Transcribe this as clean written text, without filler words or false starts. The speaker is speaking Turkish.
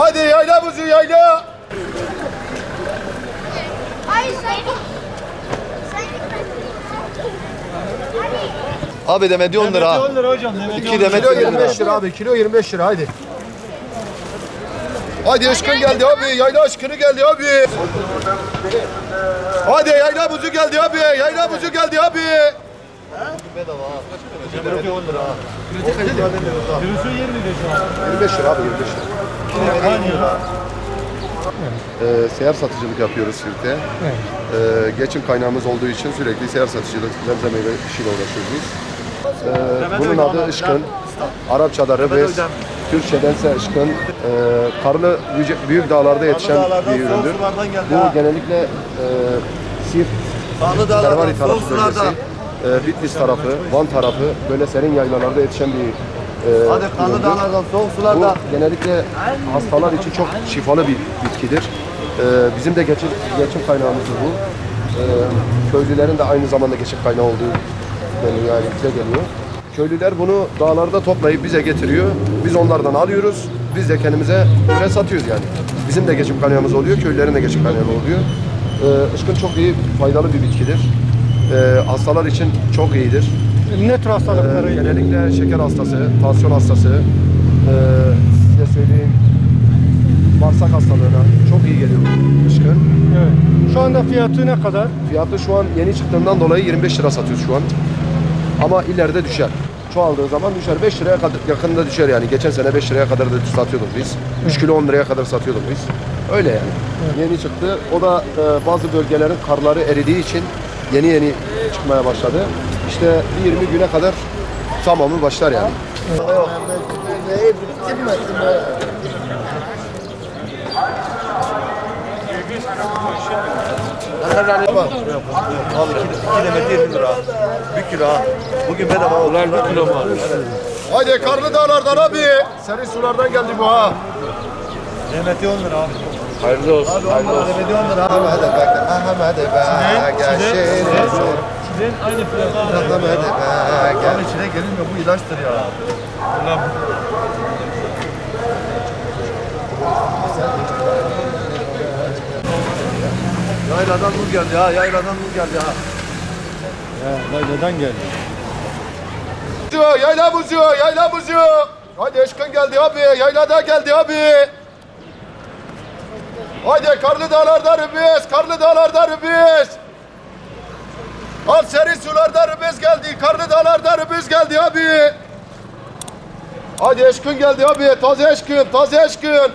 Hadi yayla buzu yayla. Hayır sen gitme. Abi demedi 10 lira. 10 lira hocam. 2 demedi Kilo 20 lira. 25 lira abi. Kilo 25 lira haydi. Hadi aşkın geldi abi. Yayla aşkını geldi abi. Hadi yayla buzu geldi abi. Yayla buzu geldi abi. Kilosu 10 lira. Kilosu 20 lira şu an. 25 lira abi 25 lira. Aynı lira. Seyyar satıcılık yapıyoruz Sirt'te. Geçim kaynağımız olduğu için sürekli seyyar satıcılık, sebze meyve işiyle uğraşıyoruz biz. Bunun adı ışkın. Arapçada rebes, Türkçedense ışkın. Karlı büyük dağlarda yetişen bir üründür. Bu genellikle Sirt, Pervari tarafı bölgesi, Bitlis tarafı, Van tarafı, böyle serin yaylalarda yetişen bir üründür. Bu genellikle hastalar için çok şifalı bir bitkidir. Bizim de geçim kaynağımız bu. Köylülerin de aynı zamanda geçim kaynağı olduğu yani bize geliyor. Köylüler bunu dağlarda toplayıp bize getiriyor. Biz onlardan alıyoruz. Biz de kendimize göre satıyoruz yani. Bizim de geçim kaynağımız oluyor, köylülerin de geçim kaynağı oluyor. Işkın çok iyi, faydalı bir bitkidir. Hastalar için çok iyidir. Ne tür hastalıkları? Genellikle şeker hastası, tansiyon hastası, size söyleyeyim bağırsak hastalığına çok iyi geliyor ışkın. Evet. Şu anda fiyatı ne kadar? Fiyatı şu an yeni çıktığından dolayı 25 lira satıyoruz şu an. Ama ileride düşer. Çoğaldığı zaman düşer. 5 liraya kadar yakında düşer yani. Geçen sene 5 liraya kadar da satıyorduk biz. 3 kilo 10 liraya kadar satıyorduk biz. Öyle yani. Yeni çıktı. O da bazı bölgelerin karları eridiği için yeni çıkmaya başladı. İşte 20 güne kadar tamamı başlar yani. Al 2 demedi 20 lira. 1 kilo ha. Bugün bedava. Ulan 1 kilo mu alıyorsun? Haydi karlı dağlardan abi. Serin sulardan geldi bu ha. Demeti 10 lira abi. Hayırlı olsun. Hayırlı olsun. Demeti 10 lira abi. Sizin aynı fiyatı. Abi içine gelinmiyor bu ilaçtır ya. Yayladan nur geldi ha. Yayladan nur geldi ha. Neden geldi? Yayla buzu, yayla buzu. Hadi aşkın geldi abi, yaylada geldi abi. Hadi karlı dağlarda rübes, karlı dağlarda rübes. Al serin sularda rübes geldi, karlı dağlarda rübes geldi abi. Hadi aşkın geldi abi, taze aşkın, taze aşkın.